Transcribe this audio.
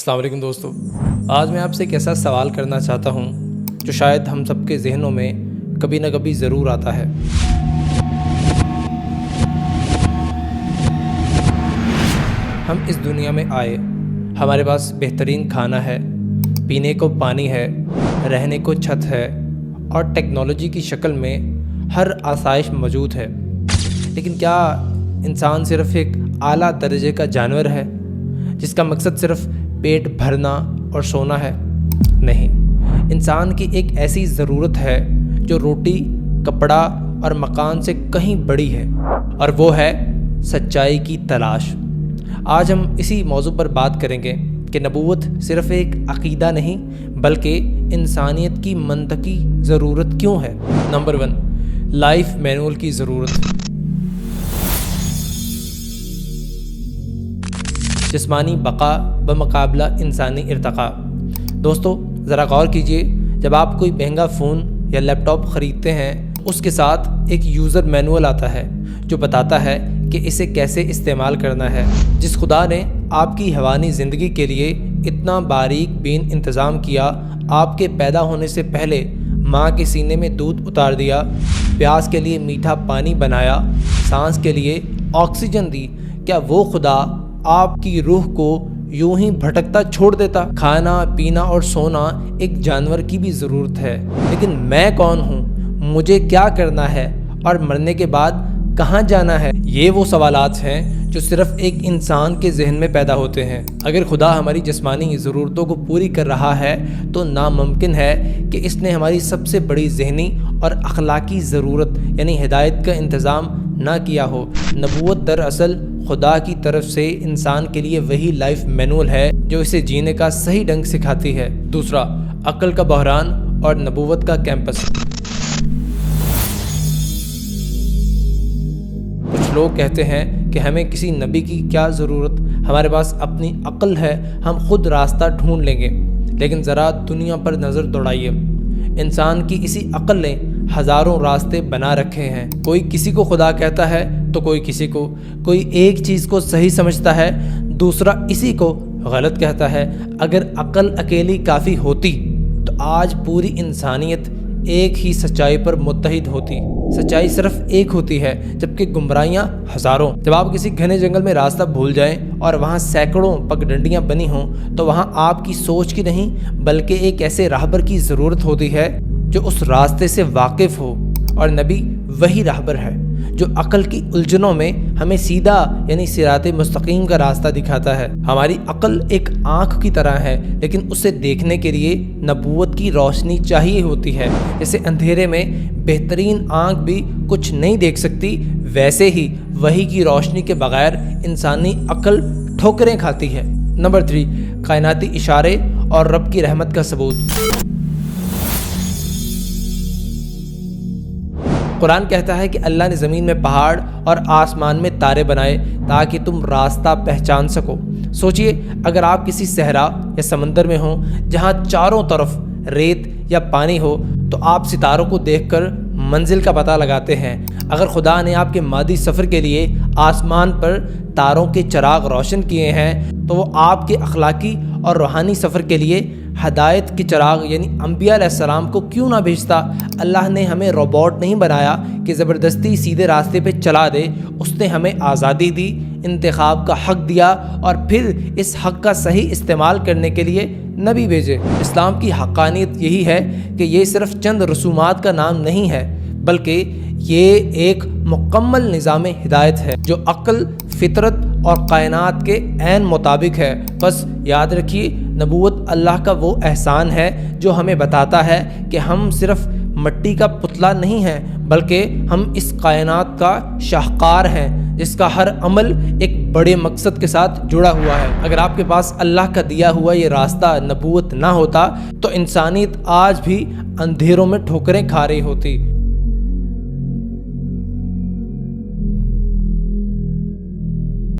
السلام علیکم دوستو، آج میں آپ سے ایک ایسا سوال کرنا چاہتا ہوں جو شاید ہم سب کے ذہنوں میں کبھی نہ کبھی ضرور آتا ہے۔ ہم اس دنیا میں آئے، ہمارے پاس بہترین کھانا ہے، پینے کو پانی ہے، رہنے کو چھت ہے اور ٹیکنالوجی کی شکل میں ہر آسائش موجود ہے، لیکن کیا انسان صرف ایک اعلیٰ درجے کا جانور ہے جس کا مقصد صرف پیٹ بھرنا اور سونا ہے؟ نہیں، انسان کی ایک ایسی ضرورت ہے جو روٹی، کپڑا اور مکان سے کہیں بڑی ہے، اور وہ ہے سچائی کی تلاش۔ آج ہم اسی موضوع پر بات کریں گے کہ نبوت صرف ایک عقیدہ نہیں بلکہ انسانیت کی منطقی ضرورت کیوں ہے۔ نمبر 1، لائف مینول کی ضرورت۔ جسمانی بقا بمقابلہ انسانی ارتقاء۔ دوستو ذرا غور کیجئے، جب آپ کوئی مہنگا فون یا لیپ ٹاپ خریدتے ہیں، اس کے ساتھ ایک یوزر مینول آتا ہے جو بتاتا ہے کہ اسے کیسے استعمال کرنا ہے۔ جس خدا نے آپ کی حیوانی زندگی کے لیے اتنا باریک بین انتظام کیا، آپ کے پیدا ہونے سے پہلے ماں کے سینے میں دودھ اتار دیا، پیاس کے لیے میٹھا پانی بنایا، سانس کے لیے آکسیجن دی، کیا وہ خدا آپ کی روح کو یوں ہی بھٹکتا چھوڑ دیتا؟ کھانا، پینا اور سونا ایک جانور کی بھی ضرورت ہے، لیکن میں کون ہوں، مجھے کیا کرنا ہے اور مرنے کے بعد کہاں جانا ہے؟ یہ وہ سوالات ہیں جو صرف ایک انسان کے ذہن میں پیدا ہوتے ہیں۔ اگر خدا ہماری جسمانی ضرورتوں کو پوری کر رہا ہے تو ناممکن ہے کہ اس نے ہماری سب سے بڑی ذہنی اور اخلاقی ضرورت یعنی ہدایت کا انتظام نہ کیا ہو۔ نبوت دراصل خدا کی طرف سے انسان کے لیے وہی لائف مینول ہے جو اسے جینے کا صحیح ڈھنگ سکھاتی ہے۔ دوسرا، عقل کا بحران اور نبوت کا کیمپس۔ کچھ لوگ کہتے ہیں کہ ہمیں کسی نبی کی کیا ضرورت، ہمارے پاس اپنی عقل ہے، ہم خود راستہ ڈھونڈ لیں گے۔ لیکن ذرا دنیا پر نظر دوڑائیے، انسان کی اسی عقل نے ہزاروں راستے بنا رکھے ہیں۔ کوئی کسی کو خدا کہتا ہے تو کوئی کسی کو، کوئی ایک چیز کو صحیح سمجھتا ہے، دوسرا اسی کو غلط کہتا ہے۔ اگر عقل اکیلی کافی ہوتی تو آج پوری انسانیت ایک ہی سچائی پر متحد ہوتی۔ سچائی صرف ایک ہوتی ہے جبکہ گمراہیاں ہزاروں۔ جب آپ کسی گھنے جنگل میں راستہ بھول جائیں اور وہاں سینکڑوں پگڈنڈیاں بنی ہوں تو وہاں آپ کی سوچ کی نہیں بلکہ ایک ایسے راہبر کی ضرورت ہوتی ہے جو اس راستے سے واقف ہو، اور نبی وہی راہبر ہے جو عقل کی الجھنوں میں ہمیں سیدھا یعنی صراط مستقیم کا راستہ دکھاتا ہے۔ ہماری عقل ایک آنکھ کی طرح ہے، لیکن اسے دیکھنے کے لیے نبوت کی روشنی چاہیے ہوتی ہے۔ جیسے اندھیرے میں بہترین آنکھ بھی کچھ نہیں دیکھ سکتی، ویسے ہی وحی کی روشنی کے بغیر انسانی عقل ٹھوکریں کھاتی ہے۔ نمبر 3، کائناتی اشارے اور رب کی رحمت کا ثبوت۔ قرآن کہتا ہے کہ اللہ نے زمین میں پہاڑ اور آسمان میں تارے بنائے تاکہ تم راستہ پہچان سکو۔ سوچئے، اگر آپ کسی صحرا یا سمندر میں ہوں جہاں چاروں طرف ریت یا پانی ہو تو آپ ستاروں کو دیکھ کر منزل کا پتہ لگاتے ہیں۔ اگر خدا نے آپ کے مادی سفر کے لیے آسمان پر تاروں کے چراغ روشن کیے ہیں تو وہ آپ کے اخلاقی اور روحانی سفر کے لیے ہدایت کے چراغ یعنی انبیاء علیہ السلام کو کیوں نہ بھیجتا؟ اللہ نے ہمیں روبوٹ نہیں بنایا کہ زبردستی سیدھے راستے پہ چلا دے، اس نے ہمیں آزادی دی، انتخاب کا حق دیا اور پھر اس حق کا صحیح استعمال کرنے کے لیے نبی بھیجے۔ اسلام کی حقانیت یہی ہے کہ یہ صرف چند رسومات کا نام نہیں ہے بلکہ یہ ایک مکمل نظام ہدایت ہے جو عقل، فطرت اور کائنات کے عین مطابق ہے۔ بس یاد رکھیے، نبوت اللہ کا وہ احسان ہے جو ہمیں بتاتا ہے کہ ہم صرف مٹی کا پتلا نہیں ہیں بلکہ ہم اس کائنات کا شاہکار ہیں جس کا ہر عمل ایک بڑے مقصد کے ساتھ جڑا ہوا ہے۔ اگر آپ کے پاس اللہ کا دیا ہوا یہ راستہ نبوت نہ ہوتا تو انسانیت آج بھی اندھیروں میں ٹھوکریں کھا رہی ہوتی۔